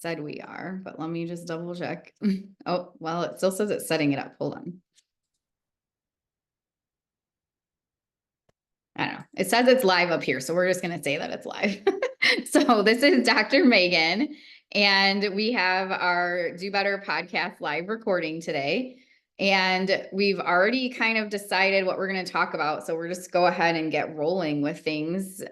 said we are, but let me just double check. Oh, well, it still says it's setting it up. Hold on. I don't know. It says it's live up here, so we're just going to say that it's live. So this is Dr. Megan, and we have our Do Better podcast live recording today. And we've already kind of decided what we're going to talk about. So we're just go ahead and get rolling with things.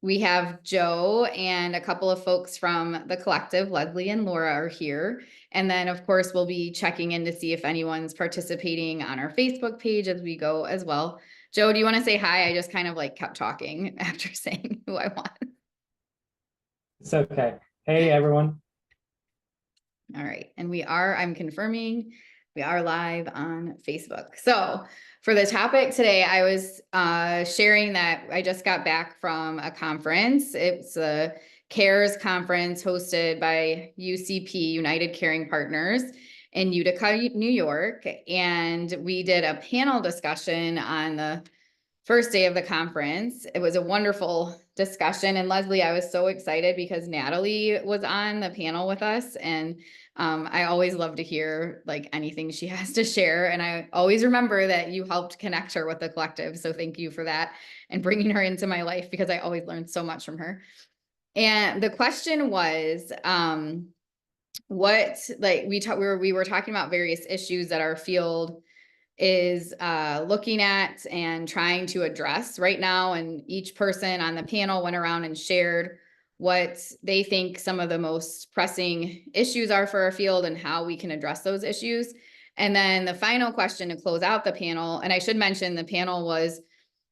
We have Joe and a couple of folks from the collective, Leslie and Laura, are here. And then, of course, we'll be checking in to see if anyone's participating on our Facebook page as we go as well. Joe, do you want to say hi? I just kind of like kept talking after saying who I want. It's okay. Hey, everyone. All right. And I'm confirming we are live on Facebook. So for the topic today, I was sharing that I just got back from a conference. It's a CARES conference hosted by UCP, United Caring Partners, in Utica, New York. And we did a panel discussion on the first day of the conference. It was a wonderful discussion. And Leslie, I was so excited because Natalie was on the panel with us. And I always love to hear like anything she has to share. And I always remember that you helped connect her with the collective. So thank you for that and bringing her into my life because I always learned so much from her. And the question was, what, like we were talking about various issues that our field is looking at and trying to address right now. And each person on the panel went around and shared what they think some of the most pressing issues are for our field and how we can address those issues. And then the final question to close out the panel, and I should mention the panel was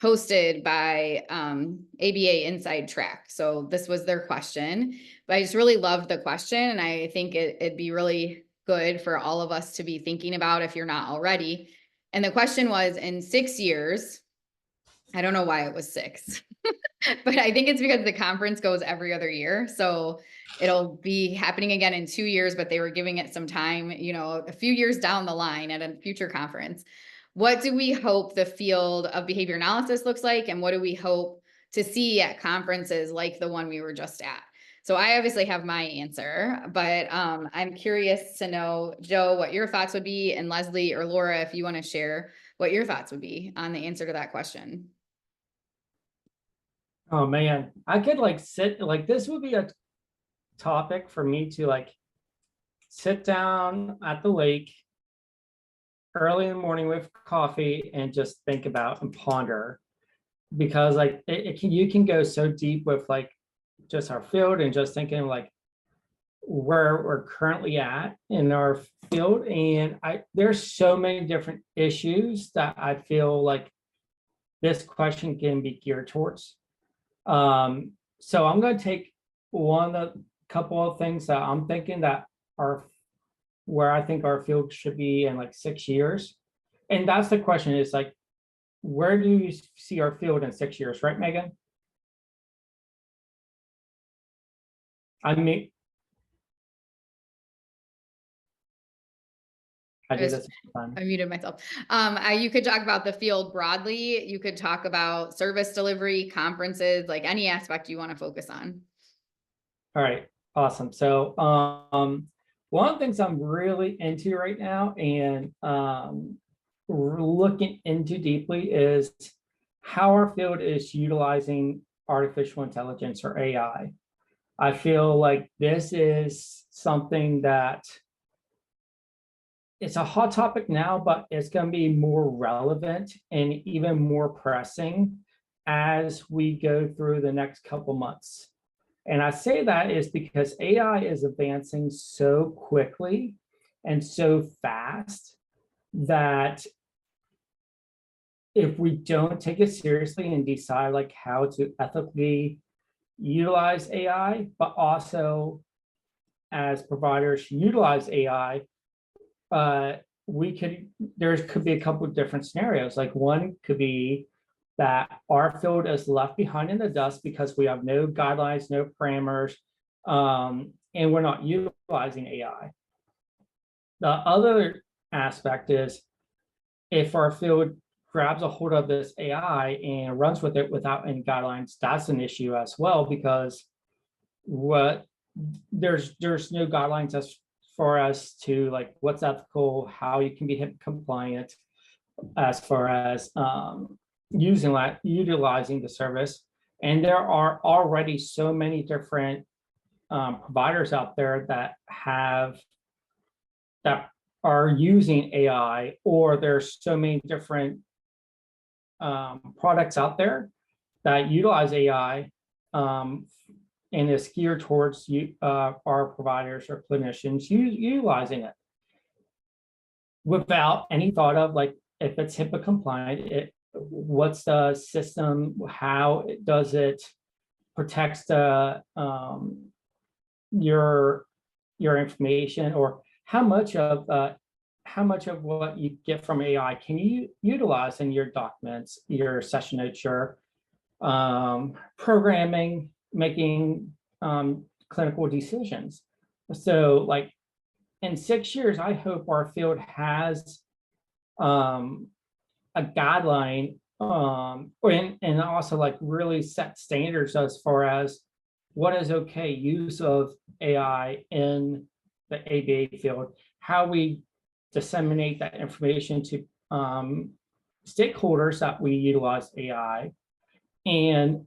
hosted by ABA Inside Track. So this was their question, but I just really loved the question. And I think it'd be really good for all of us to be thinking about if you're not already. And the question was, in 6 years, I don't know why it was 6, but I think it's because the conference goes every other year. So it'll be happening again in 2 years, but they were giving it some time, a few years down the line at a future conference. What do we hope the field of behavior analysis looks like? And what do we hope to see at conferences like the one we were just at? So I obviously have my answer, but I'm curious to know, Joe, what your thoughts would be, and Leslie or Laura, if you want to share what your thoughts would be on the answer to that question. Oh man, I could this would be a topic for me to sit down at the lake early in the morning with coffee and just think about and ponder, because you can go so deep with just our field and just thinking where we're currently at in our field. And there's so many different issues that I feel like this question can be geared towards. So I'm going to take a couple of things that I'm thinking that are where I think our field should be in 6 years. And that's the question, is where do you see our field in 6 years, right, Megan? I mean, I did this time. I muted myself. You could talk about the field broadly. You could talk about service delivery, conferences, like any aspect you want to focus on. All right, awesome. So one of the things I'm really into right now and we're looking into deeply is how our field is utilizing artificial intelligence, or AI. I feel like this is something that it's a hot topic now, but it's going to be more relevant and even more pressing as we go through the next couple months. And I say that is because AI is advancing so quickly and so fast that if we don't take it seriously and decide how to ethically utilize AI, but also as providers utilize AI, there could be a couple of different scenarios. One could be that our field is left behind in the dust because we have no guidelines, no parameters, and we're not utilizing AI. The other aspect is if our field grabs a hold of this AI and runs with it without any guidelines, that's an issue as well, because what there's no guidelines as far as to like what's ethical, how you can be HIPAA compliant, as far as utilizing the service. And there are already so many different providers out there that are using AI, or there's so many different products out there that utilize AI and is geared towards our providers or clinicians utilizing it without any thought of like, if it's HIPAA compliant, what's the system, how does it protects the your information, or how much of what you get from AI can you utilize in your documents, your session notes, your programming, making clinical decisions. So like in 6 years, I hope our field has a guideline and also like really set standards as far as what is okay use of AI in the ABA field, how we disseminate that information to stakeholders that we utilize AI. And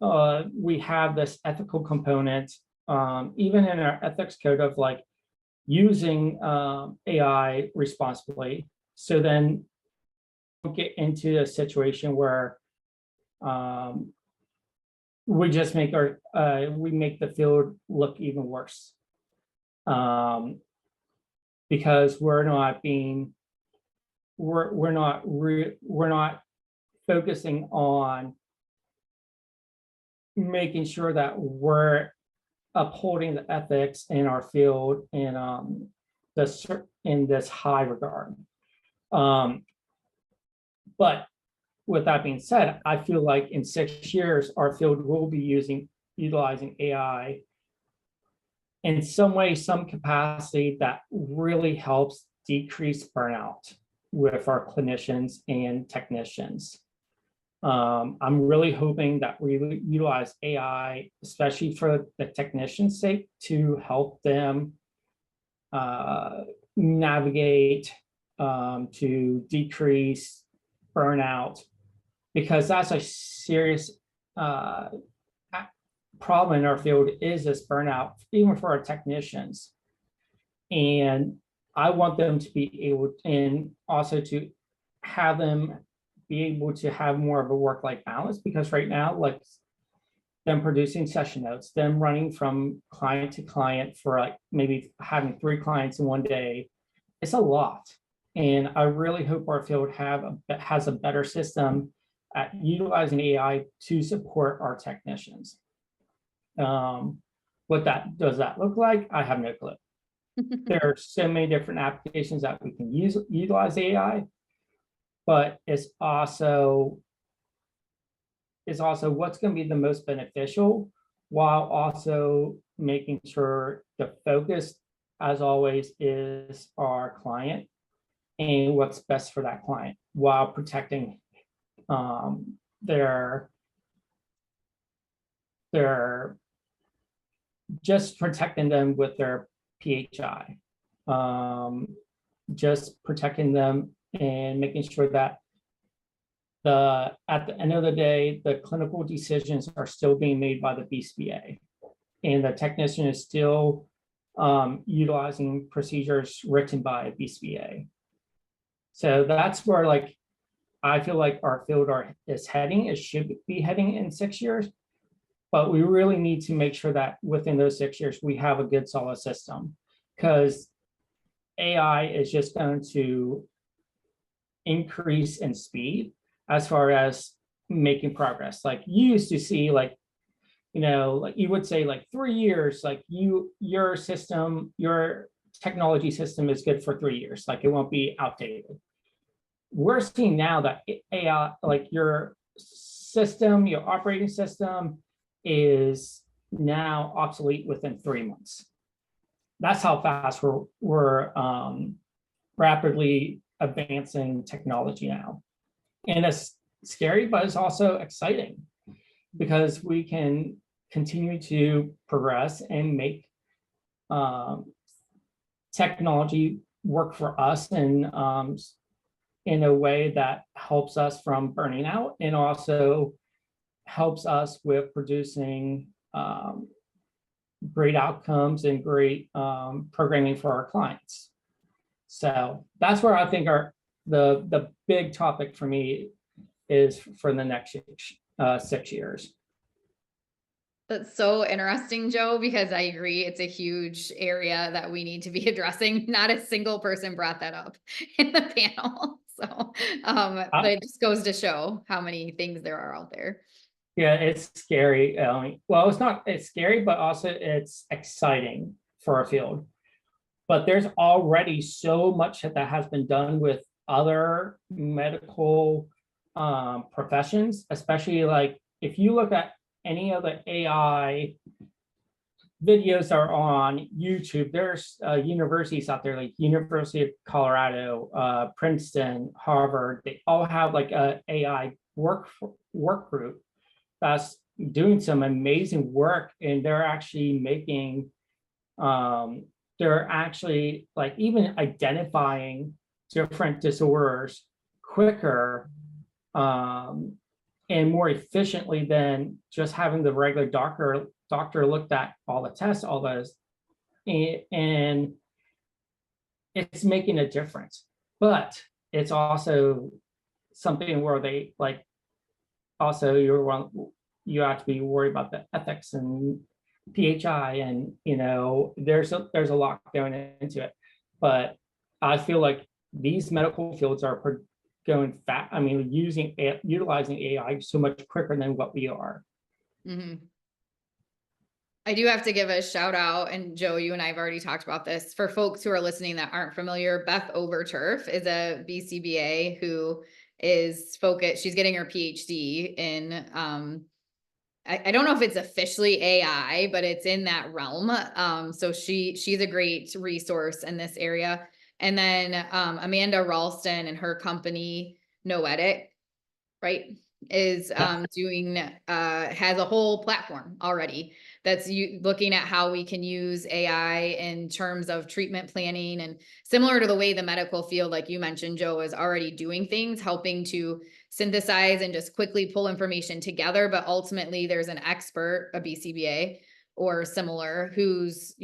we have this ethical component, even in our ethics code, of like using AI responsibly. So then we'll get into a situation where we just make the field look even worse, because we're not focusing on making sure that we're upholding the ethics in our field in this high regard. But with that being said, I feel like in 6 years, our field will be utilizing AI in some way, some capacity that really helps decrease burnout with our clinicians and technicians. I'm really hoping that we utilize AI, especially for the technician's sake, to help them navigate, to decrease burnout, because that's a serious problem in our field, is this burnout, even for our technicians. And I want them to be able, and also to have them be able to have more of a work-life balance, because right now, like them producing session notes, them running from client to client for like maybe having 3 clients in one day, it's a lot. And I really hope our field has a better system at utilizing AI to support our technicians. What does that look like? I have no clue. There are so many different applications that we can utilize AI, but it's also what's going to be the most beneficial, while also making sure the focus, as always, is our client and what's best for that client, while protecting their just protecting them with their PHI, just protecting them and making sure that at the end of the day, the clinical decisions are still being made by the BCBA, and the technician is still utilizing procedures written by a BCBA. So that's where, like, I feel like our field is heading. It should be heading in 6 years, but we really need to make sure that within those 6 years, we have a good solid system, because AI is just going to increase in speed as far as making progress. Like you used to see, like, like you would say like 3 years, like your system, your technology system is good for 3 years, like it won't be outdated. We're seeing now that AI, like your system, your operating system, is now obsolete within 3 months. That's how fast we're rapidly advancing technology now. And it's scary, but it's also exciting, because we can continue to progress and make technology work for us and in a way that helps us from burning out and also helps us with producing great outcomes and great programming for our clients. So that's where I think the big topic for me is for the next 6 years. That's so interesting, Joe, because I agree it's a huge area that we need to be addressing. Not a single person brought that up in the panel. So it just goes to show how many things there are out there. Yeah, it's scary. Well, it's scary, but also it's exciting for our field. But there's already so much that has been done with other medical professions, especially like if you look at any of the AI videos that are on YouTube, there's universities out there like University of Colorado, Princeton, Harvard. They all have like a AI work group that's doing some amazing work, and they're actually making they're actually like even identifying different disorders quicker and more efficiently than just having the regular doctor looked at all the tests, all those, and it's making a difference. But it's also something where they like also you have to be worried about the ethics and PHI, and there's a lot going into it. But I feel like these medical fields are going fast. I mean, utilizing AI so much quicker than what we are. Mm-hmm. I do have to give a shout out, and Joe, you and I have already talked about this. For folks who are listening that aren't familiar, Beth Overturf is a BCBA who is focused. She's getting her PhD in I don't know if it's officially AI, but it's in that realm. So she's a great resource in this area. And then Amanda Ralston and her company Noetic, right, is doing has a whole platform already that's looking at how we can use AI in terms of treatment planning, and similar to the way the medical field, like you mentioned, Joe, is already doing things, helping to synthesize and just quickly pull information together. But ultimately there's an expert, a BCBA or similar, who's,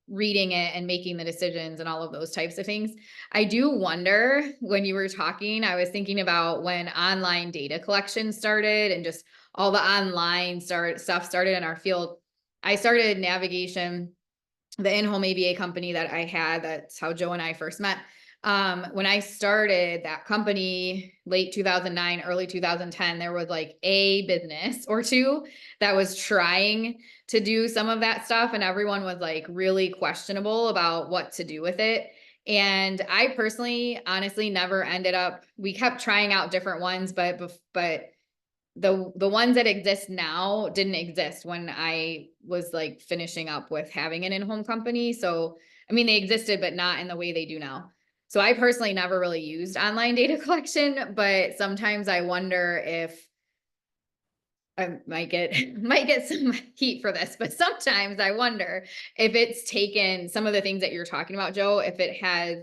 reading it and making the decisions and all of those types of things. I do wonder, when you were talking, I was thinking about when online data collection started and just all the online stuff started in our field. I started Navigation, the in-home ABA company that I had. That's how Joe and I first met. When I started that company, late 2009, early 2010, there was like a business or two that was trying to do some of that stuff. And everyone was like really questionable about what to do with it. And I personally, honestly, never ended up, we kept trying out different ones, but the ones that exist now didn't exist when I was like finishing up with having an in-home company. So, I mean, they existed, but not in the way they do now. So I personally never really used online data collection, but sometimes I wonder if I might get some heat for this, but sometimes I wonder if it's taken some of the things that you're talking about, Joe, if it has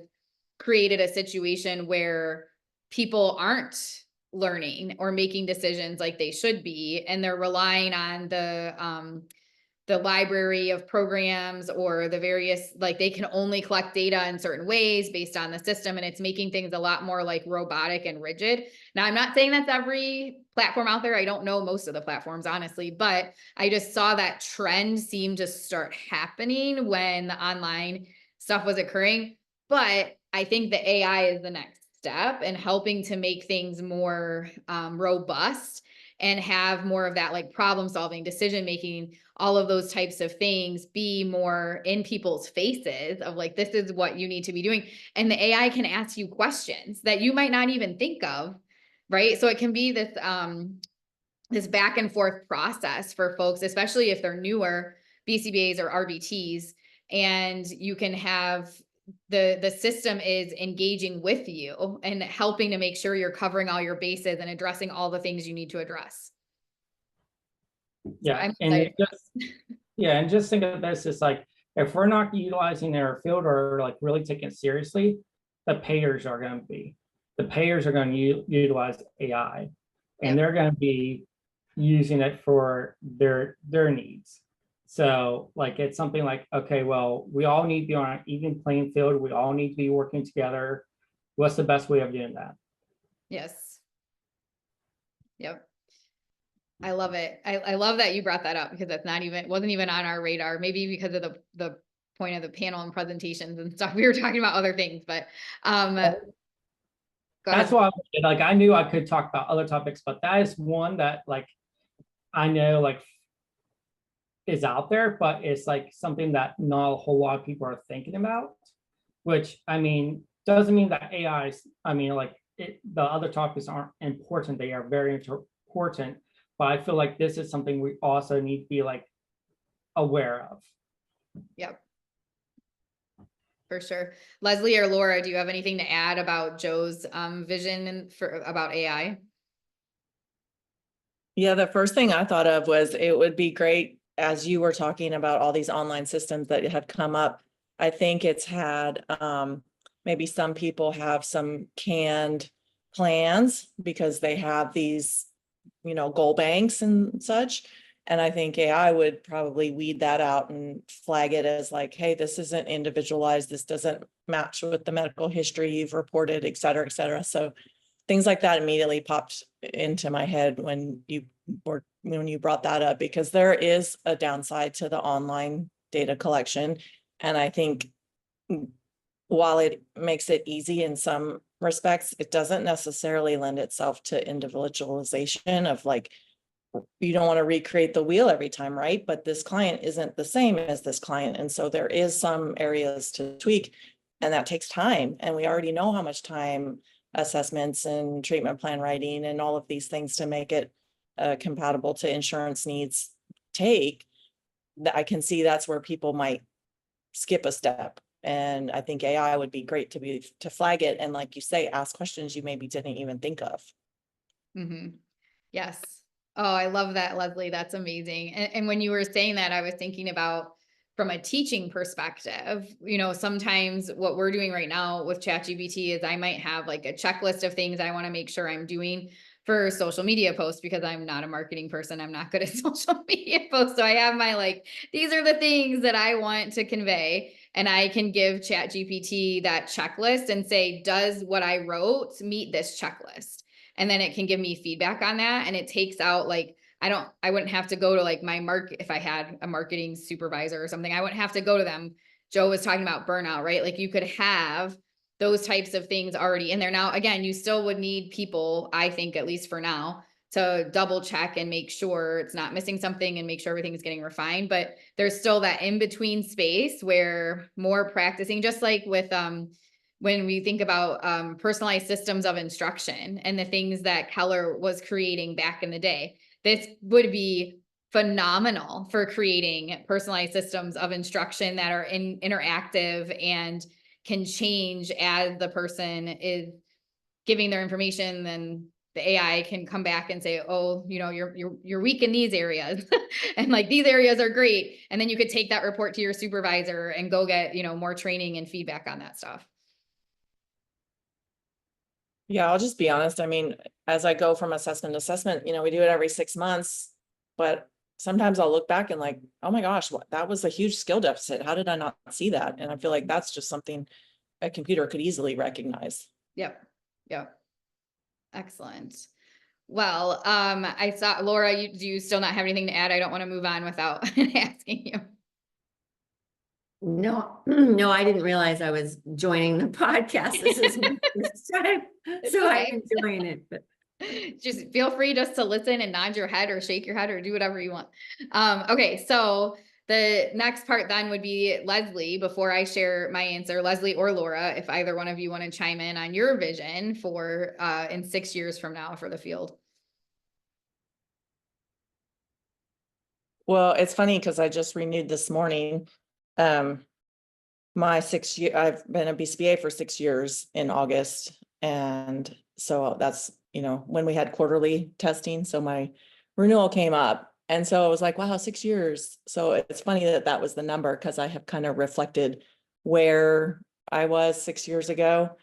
created a situation where people aren't learning or making decisions like they should be, and they're relying on the library of programs or the various, like they can only collect data in certain ways based on the system, and it's making things a lot more like robotic and rigid. Now, I'm not saying that's every platform out there. I don't know most of the platforms, honestly, but I just saw that trend seem to start happening when the online stuff was occurring. But I think the AI is the next step in helping to make things more robust and have more of that like problem solving, decision making, all of those types of things be more in people's faces of like, this is what you need to be doing. And the AI can ask you questions that you might not even think of, right? So it can be this this back and forth process for folks, especially if they're newer BCBAs or RBTs, and you can have the system is engaging with you and helping to make sure you're covering all your bases and addressing all the things you need to address. Yeah, so and just think of this as like If we're not utilizing our field or like really taking it seriously, the payers are going to be. The payers are going to utilize AI, and Yep. they're going to be using it for their needs. So like it's something like, okay, well, we all need to be on an even playing field. We all need to be working together. What's the best way of doing that? Yes. Yep. I love it. I love that you brought that up because that's wasn't even on our radar, maybe because of the point of the panel and presentations and stuff. We were talking about other things, but go That's ahead. why like I knew I could talk about other topics, but that is one that like I know like is out there, but it's like something that not a whole lot of people are thinking about, which I mean doesn't mean that AIs, I mean like the other topics aren't important. They are very important, but I feel like this is something we also need to be like aware of. Yep. For sure. Leslie or Laura, do you have anything to add about Joe's vision about AI? Yeah, the first thing I thought of was it would be great, as you were talking about all these online systems that have come up. I think it's had maybe some people have some canned plans because they have these, goal banks and such. And I think AI would probably weed that out and flag it as like, hey, this isn't individualized. This doesn't match with the medical history you've reported, et cetera, et cetera. So things like that immediately popped into my head when you brought that up, because there is a downside to the online data collection. And I think while it makes it easy in some respects, it doesn't necessarily lend itself to individualization of like, you don't want to recreate the wheel every time, right? But this client isn't the same as this client. And so there is some areas to tweak, and that takes time. And we already know how much time assessments and treatment plan writing and all of these things to make it compatible to insurance needs take. That I can see that's where people might skip a step. And I think AI would be great to flag it. And like you say, ask questions you maybe didn't even think of. Mm-hmm. Yes. Oh, I love that, Leslie. That's amazing. And when you were saying that, I was thinking about from a teaching perspective, sometimes what we're doing right now with ChatGPT is I might have like a checklist of things I want to make sure I'm doing for social media posts because I'm not a marketing person. I'm not good at social media posts. So I have my these are the things that I want to convey. And I can give ChatGPT that checklist and say, does what I wrote meet this checklist? And then it can give me feedback on that. And it takes out I wouldn't have to go to if I had a marketing supervisor or something, I wouldn't have to go to them. Joe was talking about burnout, right? Like you could have those types of things already in there. Now, again, you still would need people, I think, at least for now, to double check and make sure it's not missing something and make sure everything's getting refined. But there's still that in between space where more practicing, just like with, when we think about personalized systems of instruction and the things that Keller was creating back in the day, this would be phenomenal for creating personalized systems of instruction that are interactive and can change as the person is giving their information. Then the AI can come back and say, oh, you're weak in these areas and these areas are great. And then you could take that report to your supervisor and go get, more training and feedback on that stuff. Yeah, I'll just be honest. I mean, as I go from assessment to assessment, we do it every 6 months, but sometimes I'll look back and like, oh my gosh, that was a huge skill deficit. How did I not see that? And I feel like that's just something a computer could easily recognize. Yep. Excellent. Well, I saw Laura, do you still not have anything to add? I don't want to move on without asking you. No, no, I didn't realize I was joining the podcast. This is my first time, so okay. I'm enjoying it. But just feel free just to listen and nod your head or shake your head or do whatever you want. Okay, so the next part then would be Leslie. Before I share my answer, Leslie or Laura, if either one of you want to chime in on your vision for in 6 years from now for the field. Well, it's funny because I just renewed this morning. My 6 year, I've been a BCBA for 6 years in August. And so that's, when we had quarterly testing. So my renewal came up And so I was like, wow, 6 years. So it's funny that that was the number, because I have kind of reflected where I was 6 years ago.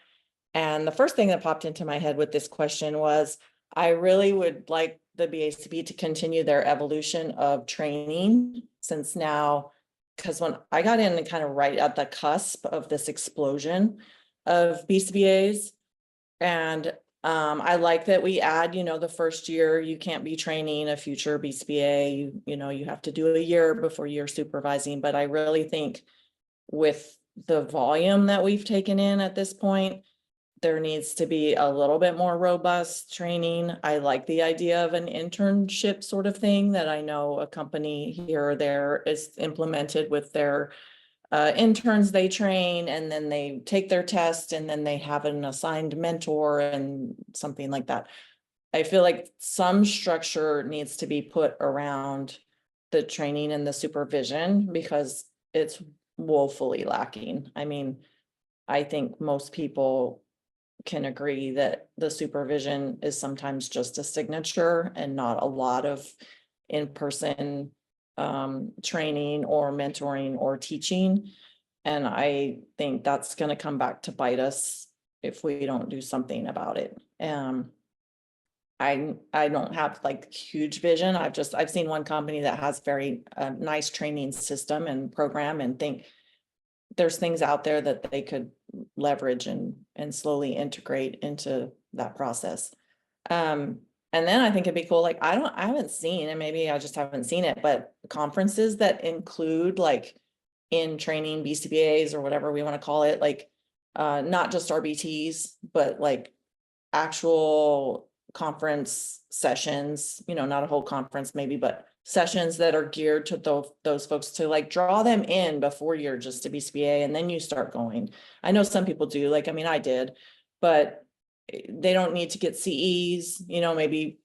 And the first thing that popped into my head with this question was, I really would like the BACB to continue their evolution of training, since now, because when I got in kind of right at the cusp of this explosion of BCBAs, and I like that we add, the first year, you can't be training a future BCBA, you have to do a year before you're supervising. But I really think with the volume that we've taken in at this point, there needs to be a little bit more robust training. I like the idea of an internship sort of thing that I know a company here or there is implemented with their interns they train, and then they take their test, and then they have an assigned mentor and something like that. I feel like some structure needs to be put around the training and the supervision, because it's woefully lacking. I mean, I think most people can agree that the supervision is sometimes just a signature and not a lot of in-person training or mentoring or teaching. And I think that's going to come back to bite us if we don't do something about it. I don't have like huge vision. I've seen one company that has very nice training system and program, and think there's things out there that they could leverage and slowly integrate into that process. And then I think it'd be cool, like, I haven't seen, and maybe I just haven't seen it, but conferences that include like in training BCBAs or whatever we want to call it, like not just RBTs, but like actual conference sessions, not a whole conference maybe, but sessions that are geared to those folks, to like draw them in before you're just a BCBA, and then you start going. I know some people do, like, I mean, I did, but they don't need to get CEs, maybe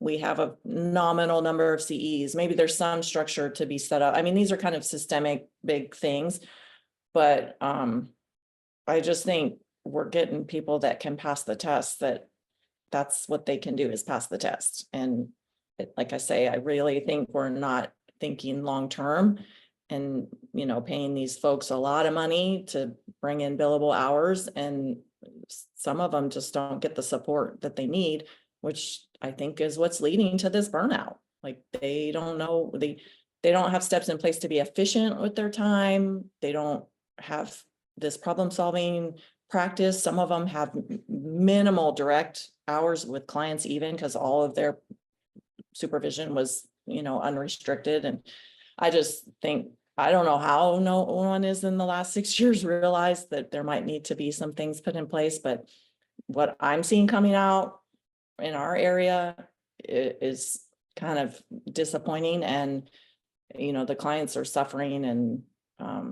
we have a nominal number of CEs. Maybe there's some structure to be set up. I mean, these are kind of systemic big things, but I just think we're getting people that can pass the test, that's what they can do, is pass the test. And like I say, I really think we're not thinking long-term, and, paying these folks a lot of money to bring in billable hours, and some of them just don't get the support that they need, which I think is what's leading to this burnout. Like, they don't know, they don't have steps in place to be efficient with their time. They don't have this problem solving practice. Some of them have minimal direct hours with clients, even because all of their supervision was, unrestricted. And I just think, I don't know how no one is in the last 6 years realized that there might need to be some things put in place, but what I'm seeing coming out in our area is kind of disappointing. And, the clients are suffering. And I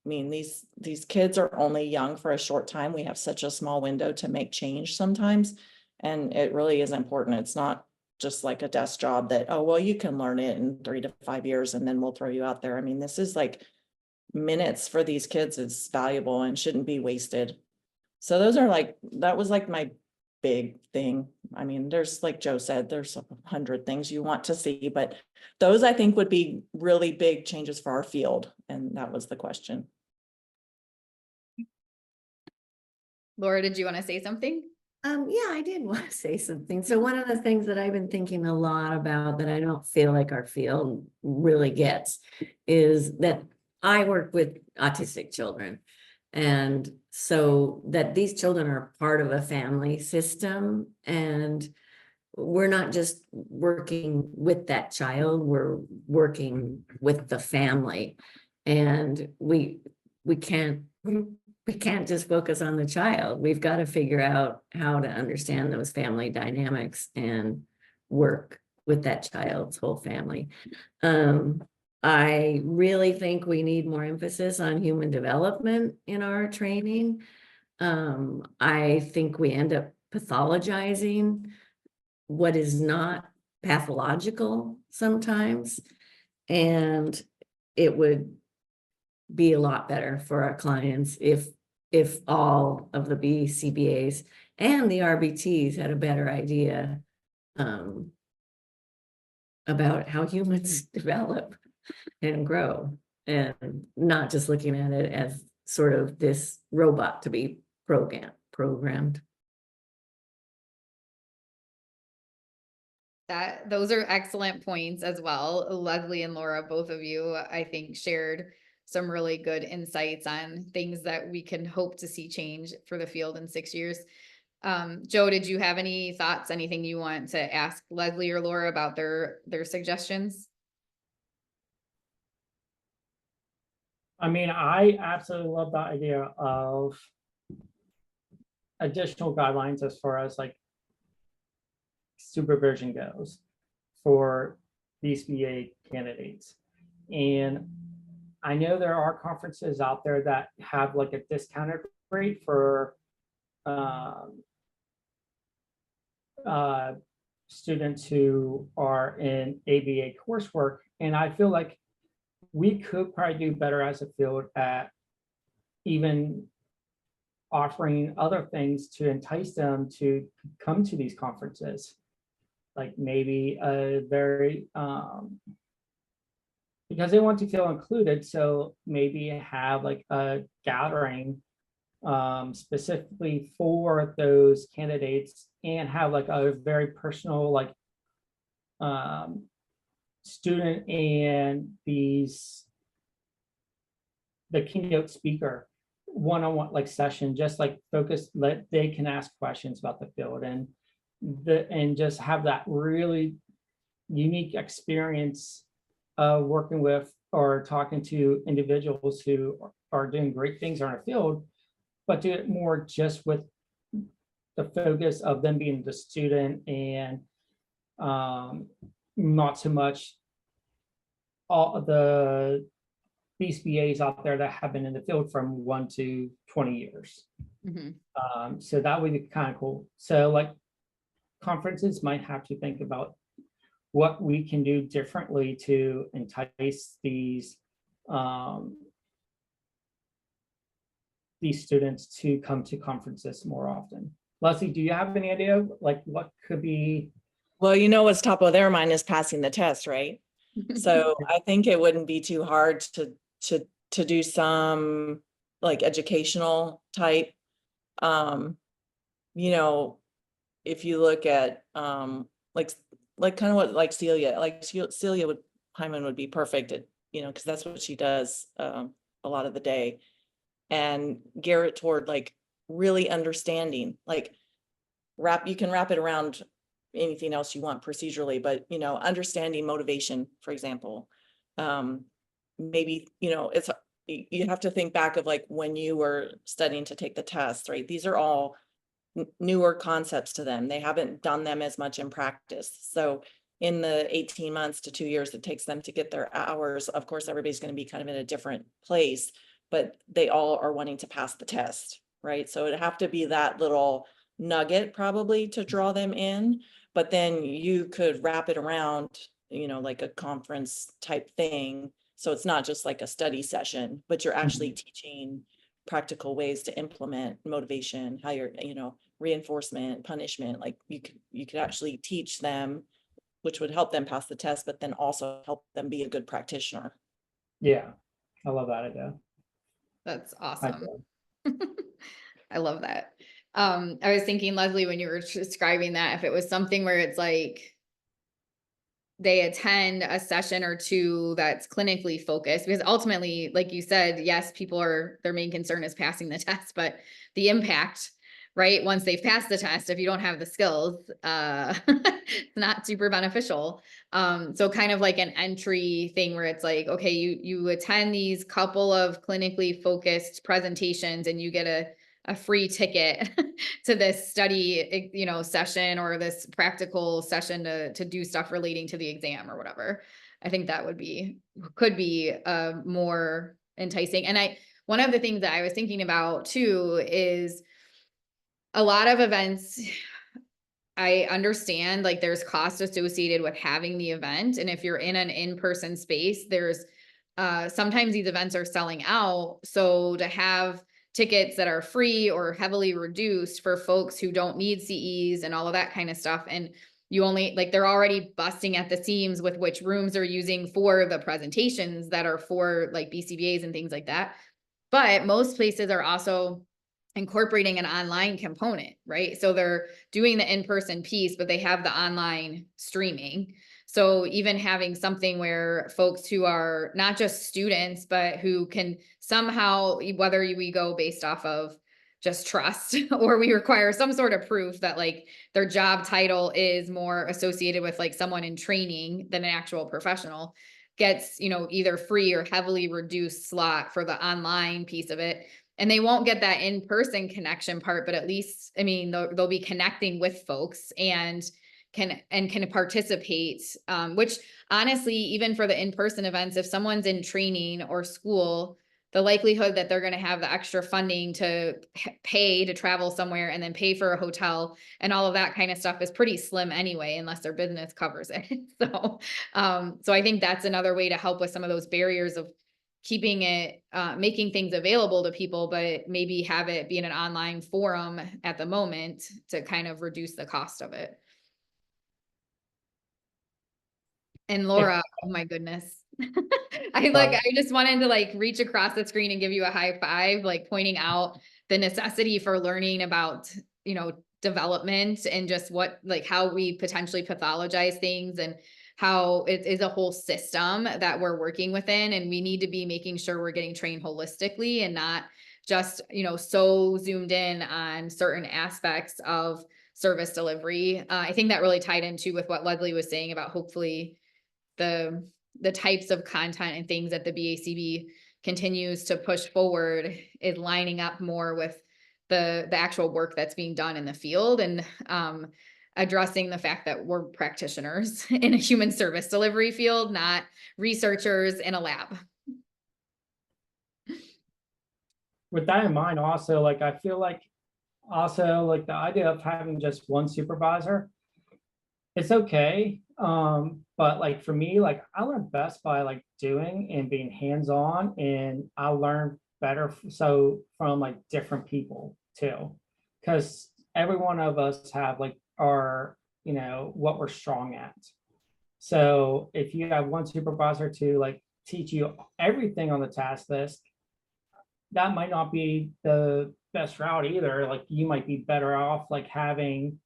mean, these kids are only young for a short time. We have such a small window to make change sometimes. And it really is important. It's not just like a desk job that, oh, well, you can learn it in 3 to 5 years and then we'll throw you out there. I mean, this is like minutes for these kids is valuable and shouldn't be wasted. So that was like my big thing. I mean, there's, like Joe said, there's 100 things you want to see, but those I think would be really big changes for our field. And that was the question. Laura, did you want to say something? Yeah, I did want to say something. So one of the things that I've been thinking a lot about that I don't feel like our field really gets is that I work with autistic children. And so that these children are part of a family system, and we're not just working with that child, we're working with the family. And we can't just focus on the child. We've got to figure out how to understand those family dynamics and work with that child's whole family. I really think we need more emphasis on human development in our training. I think we end up pathologizing what is not pathological sometimes, and it would be a lot better for our clients if all of the BCBAs and the RBTs had a better idea about how humans develop and grow, and not just looking at it as sort of this robot to be programmed. Those are excellent points as well. Leslie and Laura, both of you, I think, shared some really good insights on things that we can hope to see change for the field in 6 years. Joe, did you have any thoughts, anything you want to ask Leslie or Laura about their suggestions? I mean, I absolutely love the idea of additional guidelines as far as like supervision goes for BCBA candidates. And I know there are conferences out there that have like a discounted rate for students who are in ABA coursework. And I feel like we could probably do better as a field at even offering other things to entice them to come to these conferences. Like maybe a very, because they want to feel included. So maybe have like a gathering specifically for those candidates and have like a very personal, like student and the keynote speaker one-on-one like session, just like focus, they can ask questions about the field and just have that really unique experience of working with or talking to individuals who are doing great things in our field, but do it more just with the focus of them being the student and not so much all of the BCBAs out there that have been in the field from 1 to 20 years. Mm-hmm. So that would be kind of cool. So like conferences might have to think about what we can do differently to entice these students to come to conferences more often. Leslie, do you have any idea like what could be? Well, you know, what's top of their mind is passing the test, right? So I think it wouldn't be too hard to do some like educational type. You know, if you look at like kind of what like Celia Hyman would be perfect at, you know, because that's what she does a lot of the day, and gear it toward like really understanding, like you can wrap it around anything else you want procedurally, but you know, understanding motivation, for example. Maybe, you know, you have to think back of like when you were studying to take the test, right? These are all newer concepts to them. They haven't done them as much in practice. So in the 18 months to 2 years it takes them to get their hours, of course, everybody's going to be kind of in a different place, but they all are wanting to pass the test, right? So it'd have to be that little nugget probably to draw them in, but then you could wrap it around, you know, like a conference type thing. So it's not just like a study session, but you're actually teaching practical ways to implement motivation, how you're, you know, reinforcement, punishment, like you could actually teach them, which would help them pass the test, but then also help them be a good practitioner. Yeah, I love that idea. That's awesome. I love that. I was thinking, Leslie, when you were describing that, if it was something where it's like they attend a session or two that's clinically focused, because ultimately, like you said, yes, their main concern is passing the test, but the impact, right? Once they've passed the test, if you don't have the skills, it's not super beneficial. So kind of like an entry thing where it's like, okay, you attend these couple of clinically focused presentations and you get a free ticket to this study, you know, session or this practical session to do stuff relating to the exam or whatever. I think that could be more enticing. And one of the things that I was thinking about too is a lot of events, I understand like there's cost associated with having the event. And if you're in an in-person space, there's sometimes these events are selling out. So to have tickets that are free or heavily reduced for folks who don't need CEs and all of that kind of stuff. And you only like, they're already busting at the seams with which rooms they're using for the presentations that are for like BCBAs and things like that. But most places are also incorporating an online component, right? So they're doing the in-person piece, but they have the online streaming. So even having something where folks who are not just students, but who can somehow, whether we go based off of just trust or we require some sort of proof that like their job title is more associated with like someone in training than an actual professional, gets, you know, either free or heavily reduced slot for the online piece of it. And they won't get that in-person connection part, but at least, I mean, they'll be connecting with folks and can participate, which honestly, even for the in-person events, if someone's in training or school, the likelihood that they're going to have the extra funding to pay to travel somewhere and then pay for a hotel and all of that kind of stuff is pretty slim anyway, unless their business covers it. So, so I think that's another way to help with some of those barriers of keeping it, making things available to people, but maybe have it be in an online forum at the moment to kind of reduce the cost of it. And Laura, oh my goodness. I just wanted to like reach across the screen and give you a high five, like pointing out the necessity for learning about, you know, development and just what, like how we potentially pathologize things and how it is a whole system that we're working within. And we need to be making sure we're getting trained holistically and not just, you know, so zoomed in on certain aspects of service delivery. I think that really tied into with what Leslie was saying about hopefully the types of content and things that the BACB continues to push forward is lining up more with the actual work that's being done in the field and addressing the fact that we're practitioners in a human service delivery field, not researchers in a lab. With that in mind, also, like, I feel like also like the idea of having just one supervisor, it's okay. But like for me, like I learn best by like doing and being hands-on, and I learn better from like different people too. Because every one of us have like our, you know, what we're strong at. So if you have one supervisor to like teach you everything on the task list, that might not be the best route either. Like you might be better off like having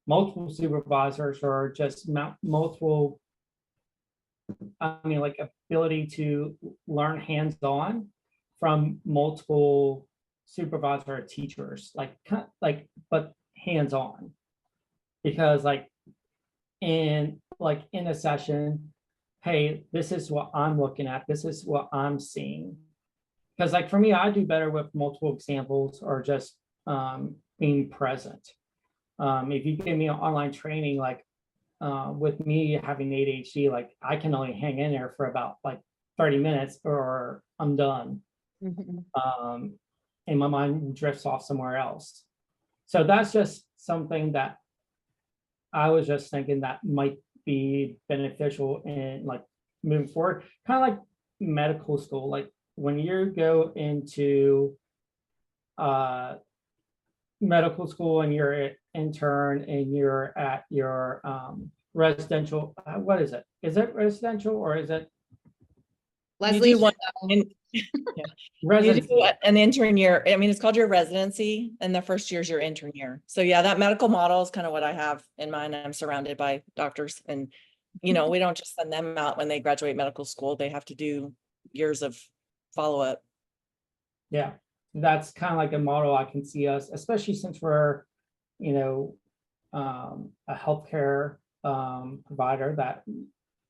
multiple supervisors or just multiple, I mean, like ability to learn hands-on from multiple supervisor teachers, like but hands-on. Because like in a session, hey, this is what I'm looking at, this is what I'm seeing. Because like for me, I do better with multiple examples or just being present. If you give me an online training, like with me having ADHD, like I can only hang in there for about like 30 minutes or I'm done. And my mind drifts off somewhere else. So that's just something that I was just thinking that might be beneficial in like moving forward, kind of like medical school. Like when you go into medical school and you're an intern and you're at your residential, what is it? Is it residential or is it? Leslie, You do one should know. You Residency? do an intern year. I mean, it's called your residency, and the first year is your intern year. So yeah, that medical model is kind of what I have in mind. I'm surrounded by doctors, and you know, we don't just send them out when they graduate medical school. They have to do years of follow-up. Yeah, that's kind of like a model I can see us, especially since we're, you know, a healthcare provider,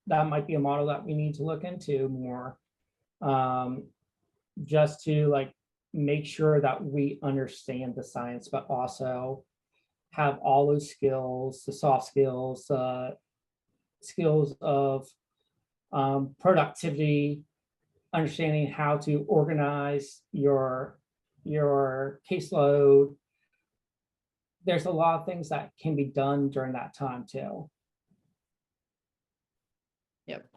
that might be a model that we need to look into more. Just to like make sure that we understand the science, but also have all those skills, the soft skills, skills of productivity, understanding how to organize your caseload. There's a lot of things that can be done during that time too. Yep.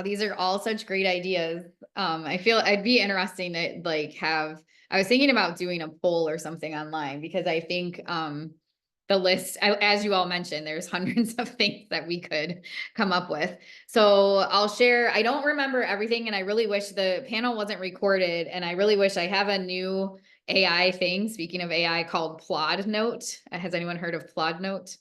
These are all such great ideas. I feel I'd be interesting to like have, I was thinking about doing a poll or something online because I think the list, as you all mentioned, there's hundreds of things that we could come up with. So I'll share, I don't remember everything, and I really wish the panel wasn't recorded, and I really wish I have a new AI thing, speaking of AI, called Plod Note. Has anyone heard of Plod Note?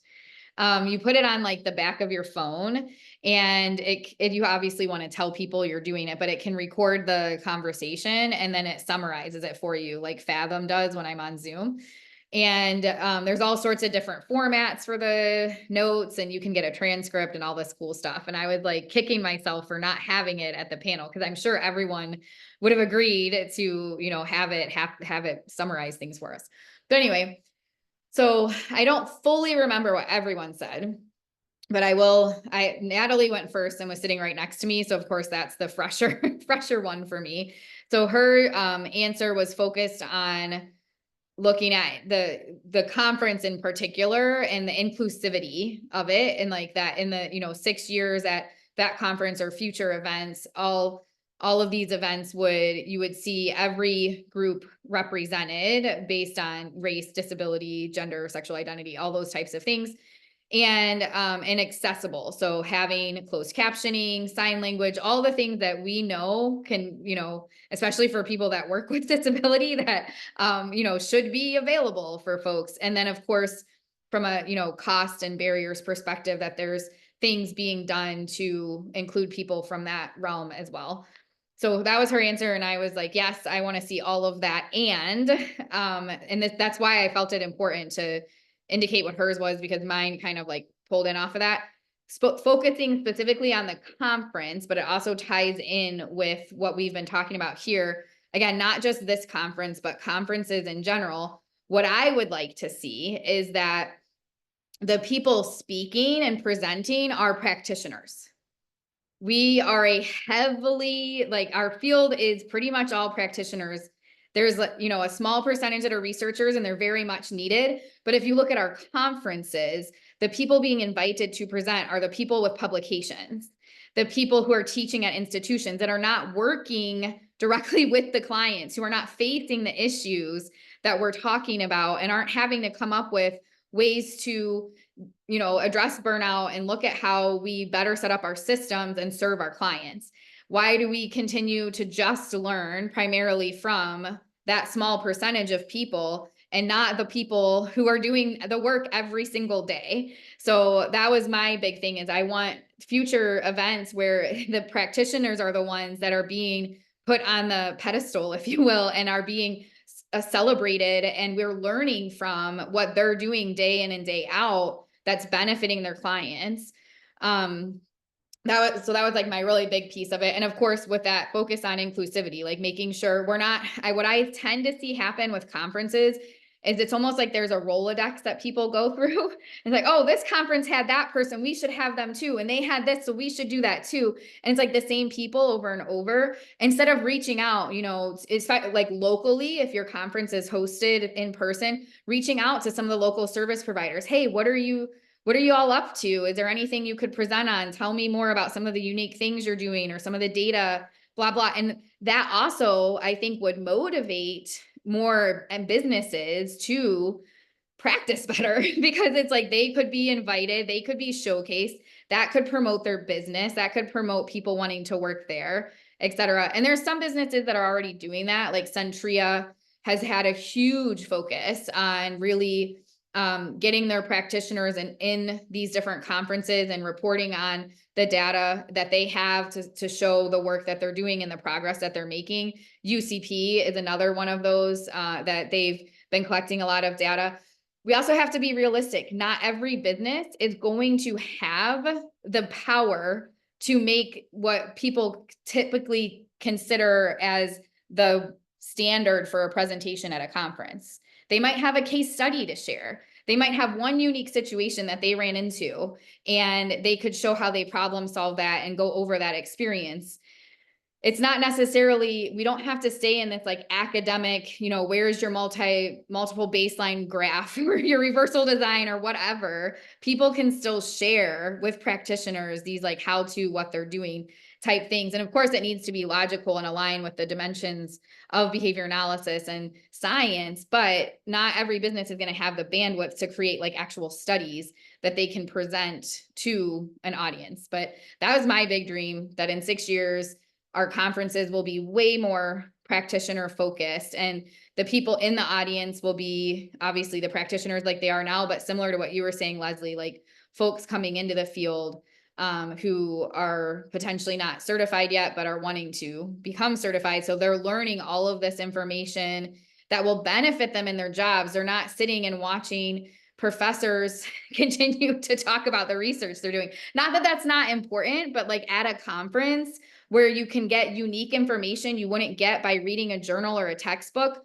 You put it on like the back of your phone, and you obviously want to tell people you're doing it, but it can record the conversation and then it summarizes it for you, like Fathom does when I'm on Zoom. And there's all sorts of different formats for the notes, and you can get a transcript and all this cool stuff. And I was like kicking myself for not having it at the panel, because I'm sure everyone would have agreed to, you know, have it summarize things for us. But anyway, so I don't fully remember what everyone said, but Natalie went first and was sitting right next to me. So of course that's the fresher one for me. So her answer was focused on looking at the conference in particular and the inclusivity of it, and like that in the, you know, 6 years at that conference or future events, all of these events you would see every group represented based on race, disability, gender, sexual identity, all those types of things. And accessible. So having closed captioning, sign language, all the things that we know can, you know, especially for people that work with disability, that, you know, should be available for folks. And then of course, from a, you know, cost and barriers perspective, that there's things being done to include people from that realm as well. So that was her answer. And I was like, yes, I want to see all of that. And that's why I felt it important to indicate what hers was, because mine kind of like pulled in off of that, focusing specifically on the conference, but it also ties in with what we've been talking about here. Again, not just this conference, but conferences in general. What I would like to see is that the people speaking and presenting are practitioners. We are our field is pretty much all practitioners. There's, you know, a small percentage that are researchers, and they're very much needed. But if you look at our conferences, the people being invited to present are the people with publications, the people who are teaching at institutions that are not working directly with the clients, who are not facing the issues that we're talking about, and aren't having to come up with ways to, you know, address burnout and look at how we better set up our systems and serve our clients. Why do we continue to just learn primarily from that small percentage of people and not the people who are doing the work every single day? So that was my big thing, is I want future events where the practitioners are the ones that are being put on the pedestal, if you will, and are being celebrated, and we're learning from what they're doing day in and day out that's benefiting their clients. That was like my really big piece of it. And of course, with that focus on inclusivity, like making sure what I tend to see happen with conferences is it's almost like there's a Rolodex that people go through. It's like, oh, this conference had that person, we should have them too. And they had this, so we should do that too. And it's like the same people over and over, instead of reaching out, you know, it's like locally, if your conference is hosted in person, reaching out to some of the local service providers. Hey, what are you all up to? Is there anything you could present on? Tell me more about some of the unique things you're doing, or some of the data, blah, blah. And that also, I think, would motivate more and businesses to practice better, because it's like they could be invited, they could be showcased, that could promote their business, that could promote people wanting to work there, etc. And there's some businesses that are already doing that. Like Centria has had a huge focus on really getting their practitioners in these different conferences and reporting on the data that they have to show the work that they're doing and the progress that they're making. UCP is another one of those that they've been collecting a lot of data. We also have to be realistic. Not every business is going to have the power to make what people typically consider as the standard for a presentation at a conference. They might have a case study to share. They might have one unique situation that they ran into, and they could show how they problem solve that and go over that experience. It's not necessarily, we don't have to stay in this like academic, you know, where's your multiple baseline graph or your reversal design or whatever. People can still share with practitioners these like how to, what they're doing. type things. And of course it needs to be logical and align with the dimensions of behavior analysis and science, but not every business is going to have the bandwidth to create like actual studies that they can present to an audience. But that was my big dream, that in 6 years, our conferences will be way more practitioner focused, and the people in the audience will be obviously the practitioners like they are now, but similar to what you were saying, Leslie, like folks coming into the field who are potentially not certified yet, but are wanting to become certified. So they're learning all of this information that will benefit them in their jobs. They're not sitting and watching professors continue to talk about the research they're doing. Not that that's not important, but like at a conference where you can get unique information you wouldn't get by reading a journal or a textbook,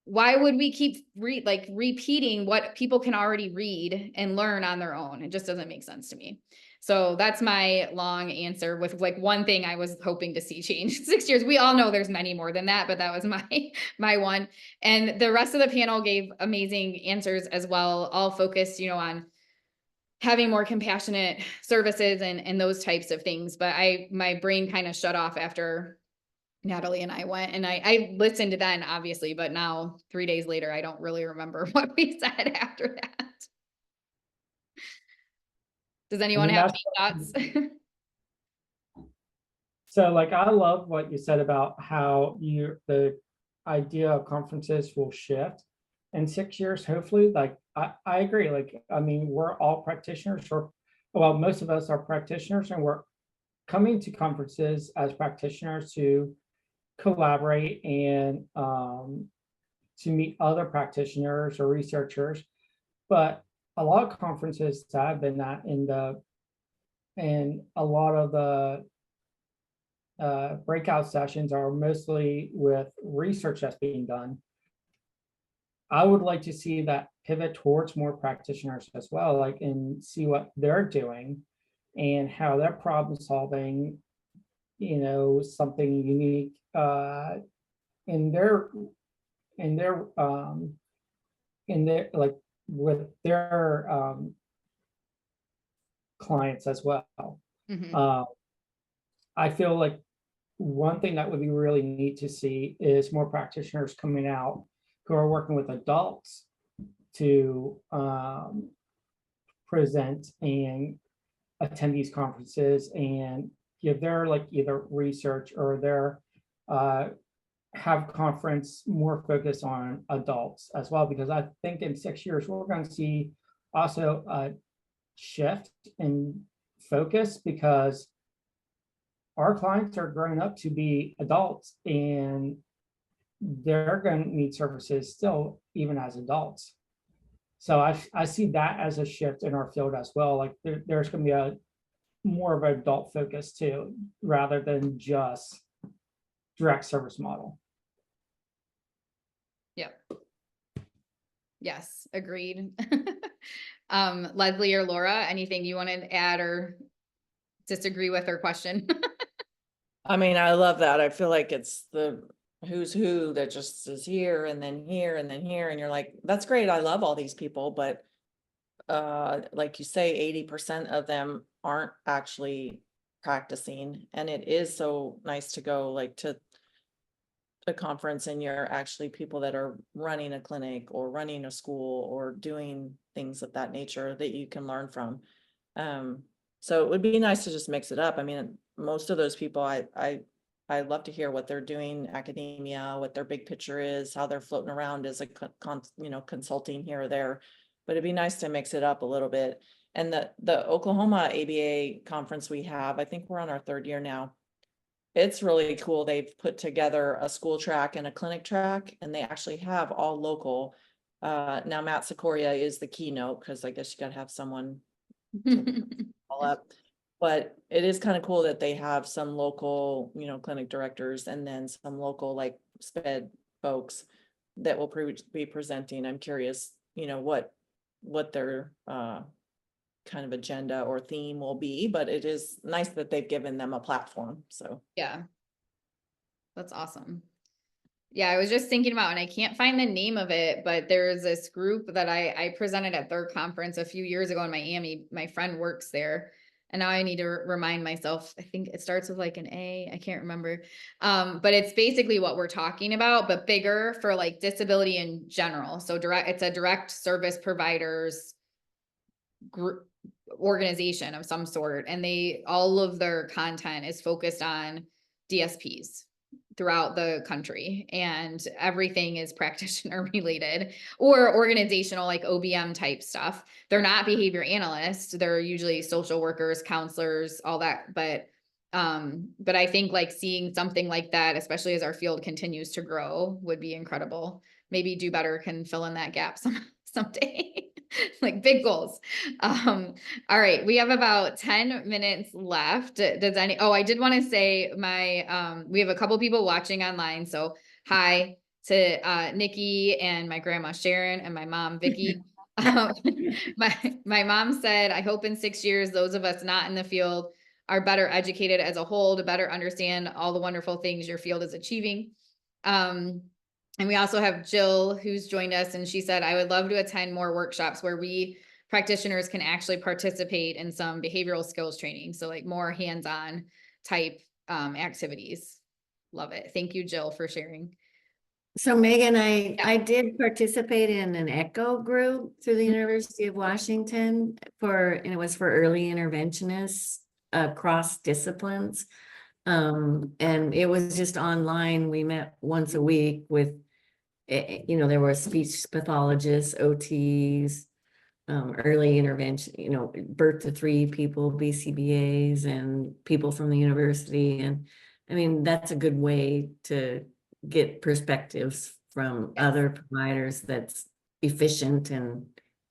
why would we keep repeating what people can already read and learn on their own? It just doesn't make sense to me. So that's my long answer with like one thing I was hoping to see change in 6 years. We all know there's many more than that, but that was my one. And the rest of the panel gave amazing answers as well, all focused, on having more compassionate services and those types of things. But my brain kind of shut off after Natalie and I went, and I listened to then obviously, but now 3 days later, I don't really remember what we said after that. Does anyone have any thoughts? So like, I love what you said about how the idea of conferences will shift in 6 years, hopefully. Like, I agree. Like, I mean, we're all practitioners, or well, most of us are practitioners, and we're coming to conferences as practitioners to collaborate and to meet other practitioners or researchers. But a lot of conferences that I've been at and a lot of the breakout sessions are mostly with research that's being done. I would like to see that pivot towards more practitioners as well, like, and see what they're doing and how they're problem solving, something unique in their like with their clients as well. Mhm. I feel like one thing that would be really neat to see is more practitioners coming out who are working with adults to present and attend these conferences and give their like either research or their have conference more focus on adults as well, because I think in 6 years we're going to see also a shift in focus, because our clients are growing up to be adults and they're going to need services still even as adults. So I see that as a shift in our field as well. Like there's going to be a more of an adult focus too, rather than just direct service model. Yep. Yes, agreed. Leslie or Laura, anything you want to add or disagree with or question? I mean, I love that. I feel like it's the who's who that just is here and then here and then here. And you're like, that's great. I love all these people. But like you say, 80% of them aren't actually practicing. And it is so nice to go like to a conference and you're actually people that are running a clinic or running a school or doing things of that nature that you can learn from. So it would be nice to just mix it up. I mean, most of those people, I love to hear what they're doing, academia, what their big picture is, how they're floating around as a consulting here or there. But it'd be nice to mix it up a little bit. And the Oklahoma ABA conference we have, I think we're on our 3rd year now. It's really cool. They've put together a school track and a clinic track, and they actually have all local. Now Matt Sikoria is the keynote, because I guess you got to have someone all up. But it is kind of cool that they have some local, clinic directors and then some local like SPED folks that will be presenting. I'm curious, what their kind of agenda or theme will be, but it is nice that they've given them a platform. So yeah, that's awesome. Yeah, I was just thinking about, and I can't find the name of it, but there's this group that I presented at their conference a few years ago in Miami. My friend works there, And now I need to remind myself, I think it starts with like an A, I can't remember. But it's basically what we're talking about, but bigger for like disability in general. So it's a direct service providers group organization of some sort, and all of their content is focused on DSPs throughout the country, and everything is practitioner related or organizational, like OBM type stuff. They're not behavior analysts, they're usually social workers, counselors, all that. But I think like seeing something like that, especially as our field continues to grow, would be incredible. Maybe Do Better can fill in that gap someday. Like big goals. All right, we have about 10 minutes left. I did want to say we have a couple people watching online. So hi to Nikki and my grandma Sharon and my mom Vicky. My mom said, I hope in 6 years, those of us not in the field are better educated as a whole to better understand all the wonderful things your field is achieving. And we also have Jill who's joined us, and she said, I would love to attend more workshops where we practitioners can actually participate in some behavioral skills training. So like more hands-on type activities. Love it. Thank you, Jill, for sharing. So Megan, I did participate in an ECHO group through the University of Washington and it was for early interventionists across disciplines. And it was just online. We met once a week with, there were speech pathologists, OTs, early intervention, birth to 3 people, BCBAs, and people from the university. And I mean, that's a good way to get perspectives from other providers that's efficient and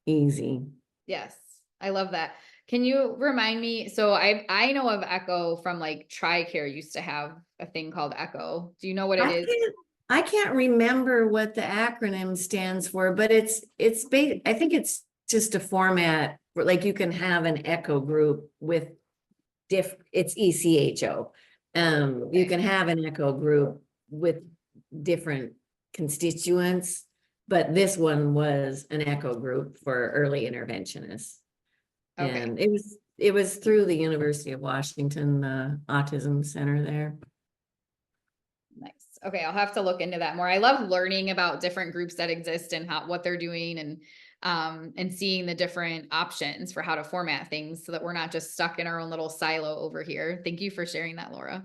easy. Yes, I love that. Can you remind me? So I know of Echo from like TRICARE used to have a thing called Echo. Do you know what it is? I can't remember what the acronym stands for, but I think it's just a format where like you can have an ECHO group with it's ECHO. You can have an ECHO group with different constituents, but this one was an ECHO group for early interventionists. Okay. And it was through the University of Washington, the Autism Center there. Nice. Okay, I'll have to look into that more. I love learning about different groups that exist and what they're doing, and seeing the different options for how to format things so that we're not just stuck in our own little silo over here. Thank you for sharing that, Laura.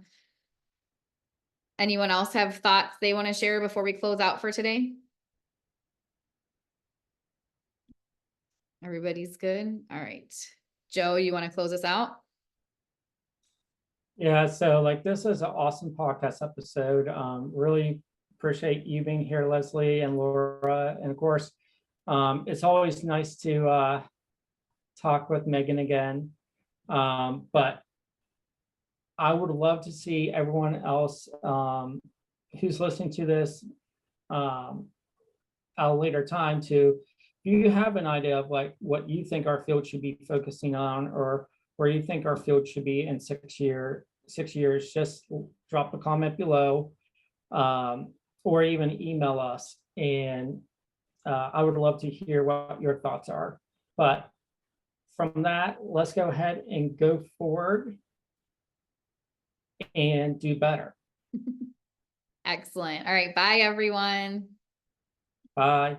Anyone else have thoughts they want to share before we close out for today? Everybody's good? All right. Joe, you want to close us out? Yeah, so like this is an awesome podcast episode. Really appreciate you being here, Leslie and Laura. And of course, it's always nice to talk with Megan again. But I would love to see everyone else who's listening to this at a later time to, if you have an idea of like what you think our field should be focusing on, or where you think our field should be in 6 years, just drop a comment below, or even email us. And I would love to hear what your thoughts are. But from that, let's go ahead and go forward and do better. Excellent. All right. Bye, everyone. Bye.